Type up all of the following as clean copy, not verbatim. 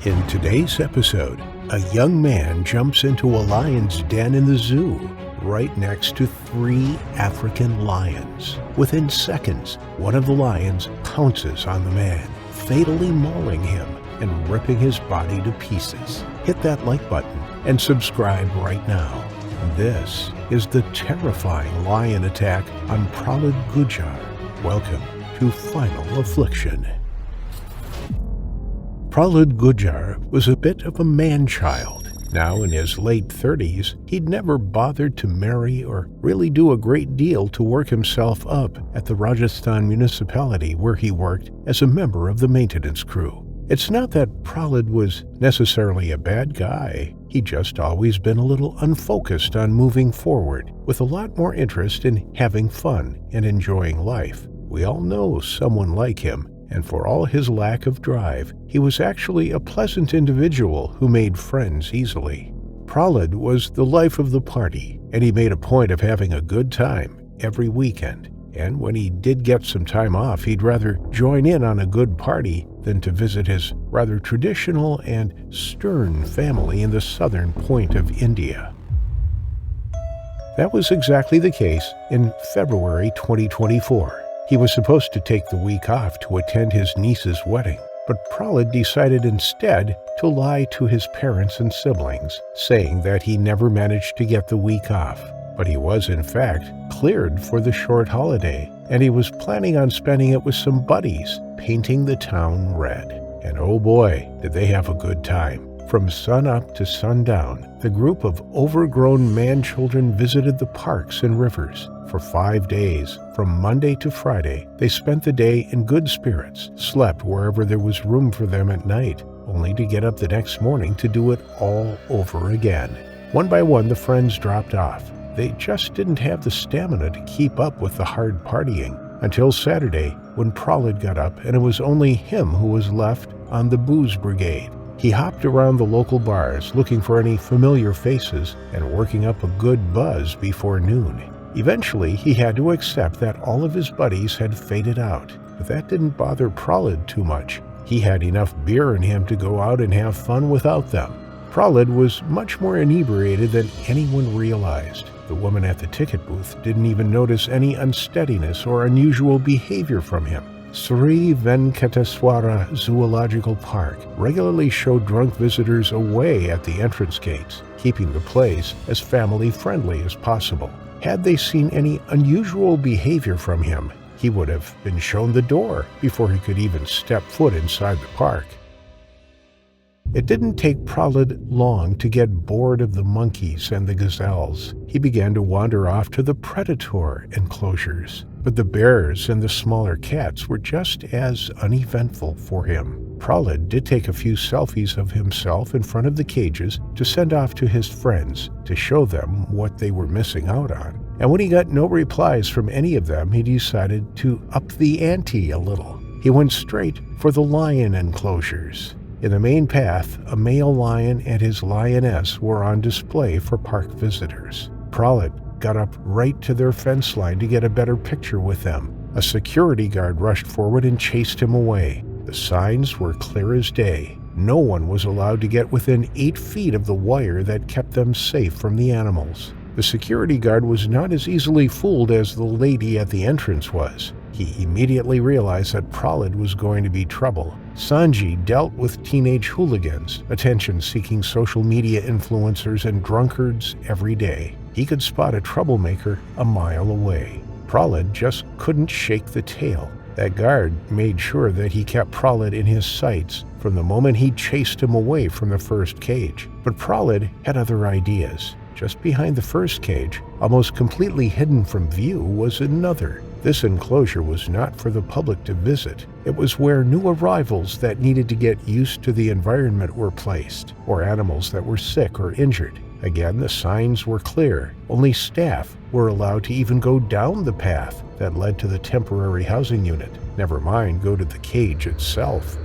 In today's episode, a young man jumps into a lion's den in the zoo, right next to 3 African lions. Within seconds, one of the lions pounces on the man, fatally mauling him and ripping his body to pieces. Hit that like button and subscribe right now. This is the terrifying lion attack on Prahlad Gujjar. Welcome to Final Affliction. Prahlad Gujjar was a bit of a man-child. Now in his late 30s, he'd never bothered to marry or really do a great deal to work himself up at the Rajasthan municipality where he worked as a member of the maintenance crew. It's not that Prahlad was necessarily a bad guy. He'd just always been a little unfocused on moving forward, with a lot more interest in having fun and enjoying life. We all know someone like him. And for all his lack of drive, he was actually a pleasant individual who made friends easily. Prahlad was the life of the party, and he made a point of having a good time every weekend. And when he did get some time off, he'd rather join in on a good party than to visit his rather traditional and stern family in the southern point of India. That was exactly the case in February 2024. He was supposed to take the week off to attend his niece's wedding, but Prahlad decided instead to lie to his parents and siblings, saying that he never managed to get the week off. But he was, in fact, cleared for the short holiday, and he was planning on spending it with some buddies, painting the town red. And oh boy, did they have a good time. From sunup to sundown, the group of overgrown man-children visited the parks and rivers. For 5 days, from Monday to Friday, they spent the day in good spirits, slept wherever there was room for them at night, only to get up the next morning to do it all over again. One by one, the friends dropped off. They just didn't have the stamina to keep up with the hard partying, until Saturday, when Prahlad got up and it was only him who was left on the booze brigade. He hopped around the local bars looking for any familiar faces and working up a good buzz before noon. Eventually, he had to accept that all of his buddies had faded out, but that didn't bother Prahlad too much. He had enough beer in him to go out and have fun without them. Prahlad was much more inebriated than anyone realized. The woman at the ticket booth didn't even notice any unsteadiness or unusual behavior from him. Sri Venkateswara Zoological Park regularly showed drunk visitors away at the entrance gates, keeping the place as family-friendly as possible. Had they seen any unusual behavior from him, he would have been shown the door before he could even step foot inside the park. It didn't take Prahlad long to get bored of the monkeys and the gazelles. He began to wander off to the predator enclosures, but the bears and the smaller cats were just as uneventful for him. Prahlad did take a few selfies of himself in front of the cages to send off to his friends to show them what they were missing out on. And when he got no replies from any of them, he decided to up the ante a little. He went straight for the lion enclosures. In the main path, a male lion and his lioness were on display for park visitors. Prahlad got up right to their fence line to get a better picture with them. A security guard rushed forward and chased him away. The signs were clear as day. No one was allowed to get within 8 feet of the wire that kept them safe from the animals. The security guard was not as easily fooled as the lady at the entrance was. He immediately realized that Prahlad was going to be trouble. Sanji dealt with teenage hooligans, attention-seeking social media influencers, and drunkards every day. He could spot a troublemaker a mile away. Prahlad just couldn't shake the tail. That guard made sure that he kept Prahlad in his sights from the moment he chased him away from the first cage. But Prahlad had other ideas. Just behind the first cage, almost completely hidden from view, was another. This enclosure was not for the public to visit. It was where new arrivals that needed to get used to the environment were placed, or animals that were sick or injured. Again, the signs were clear. Only staff were allowed to even go down the path that led to the temporary housing unit, never mind go to the cage itself.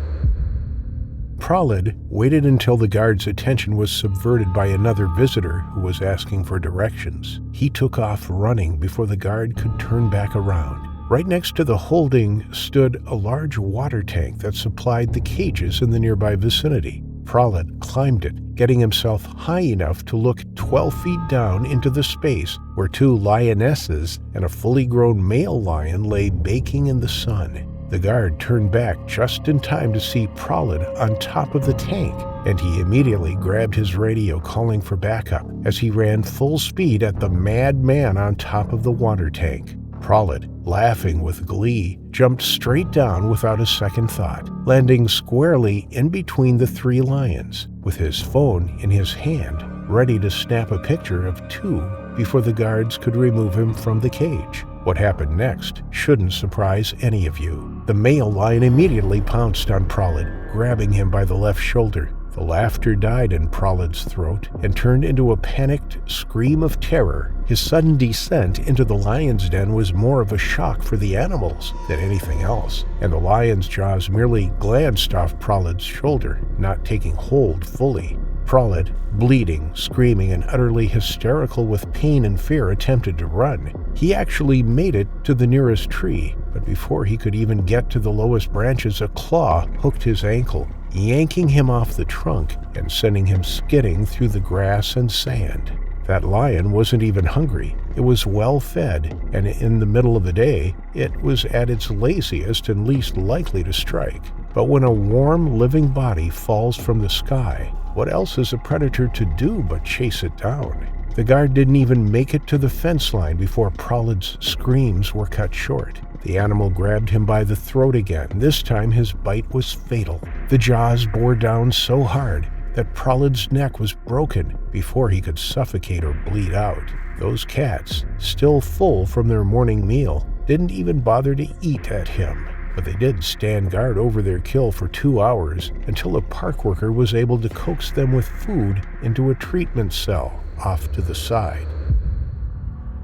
Prahlad waited until the guard's attention was subverted by another visitor who was asking for directions. He took off running before the guard could turn back around. Right next to the holding stood a large water tank that supplied the cages in the nearby vicinity. Prahlad climbed it, getting himself high enough to look 12 feet down into the space where 2 lionesses and a fully grown male lion lay baking in the sun. The guard turned back just in time to see Prahlad on top of the tank, and he immediately grabbed his radio calling for backup as he ran full speed at the mad man on top of the water tank. Prahlad, laughing with glee, jumped straight down without a second thought, landing squarely in between the 3 lions, with his phone in his hand, ready to snap a picture of 2 before the guards could remove him from the cage. What happened next shouldn't surprise any of you. The male lion immediately pounced on Prahlad, grabbing him by the left shoulder. The laughter died in Prahlad's throat and turned into a panicked scream of terror. His sudden descent into the lion's den was more of a shock for the animals than anything else, and the lion's jaws merely glanced off Prahlad's shoulder, not taking hold fully. Prahlad, bleeding, screaming, and utterly hysterical with pain and fear, attempted to run. He actually made it to the nearest tree, but before he could even get to the lowest branches, a claw hooked his ankle, yanking him off the trunk and sending him skidding through the grass and sand. That lion wasn't even hungry. It was well fed, and in the middle of the day, it was at its laziest and least likely to strike. But when a warm, living body falls from the sky, what else is a predator to do but chase it down? The guard didn't even make it to the fence line before Prahlad's screams were cut short. The animal grabbed him by the throat again. This time his bite was fatal. The jaws bore down so hard that Prahlad's neck was broken before he could suffocate or bleed out. Those cats, still full from their morning meal, didn't even bother to eat at him, but they did stand guard over their kill for 2 hours until a park worker was able to coax them with food into a treatment cell off to the side.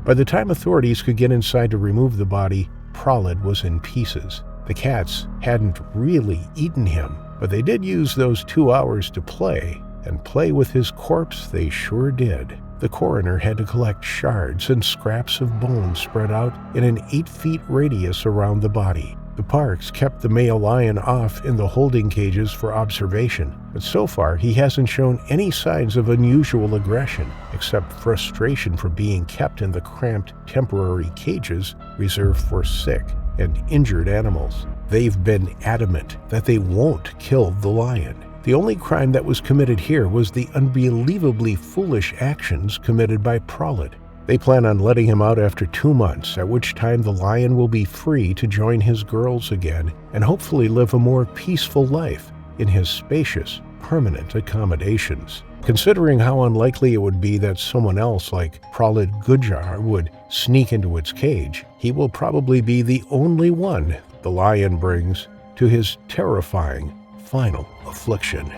By the time authorities could get inside to remove the body, Prahlad was in pieces. The cats hadn't really eaten him, but they did use those 2 hours to play, and play with his corpse they sure did. The coroner had to collect shards and scraps of bone spread out in an 8-foot radius around the body. The parks kept the male lion off in the holding cages for observation, but so far he hasn't shown any signs of unusual aggression, except frustration for being kept in the cramped temporary cages reserved for sick and injured animals. They've been adamant that they won't kill the lion. The only crime that was committed here was the unbelievably foolish actions committed by Prahlad. They plan on letting him out after 2 months, at which time the lion will be free to join his girls again and hopefully live a more peaceful life in his spacious, permanent accommodations. Considering how unlikely it would be that someone else like Prahlad Gujjar would sneak into its cage, he will probably be the only one the lion brings to his terrifying final affliction.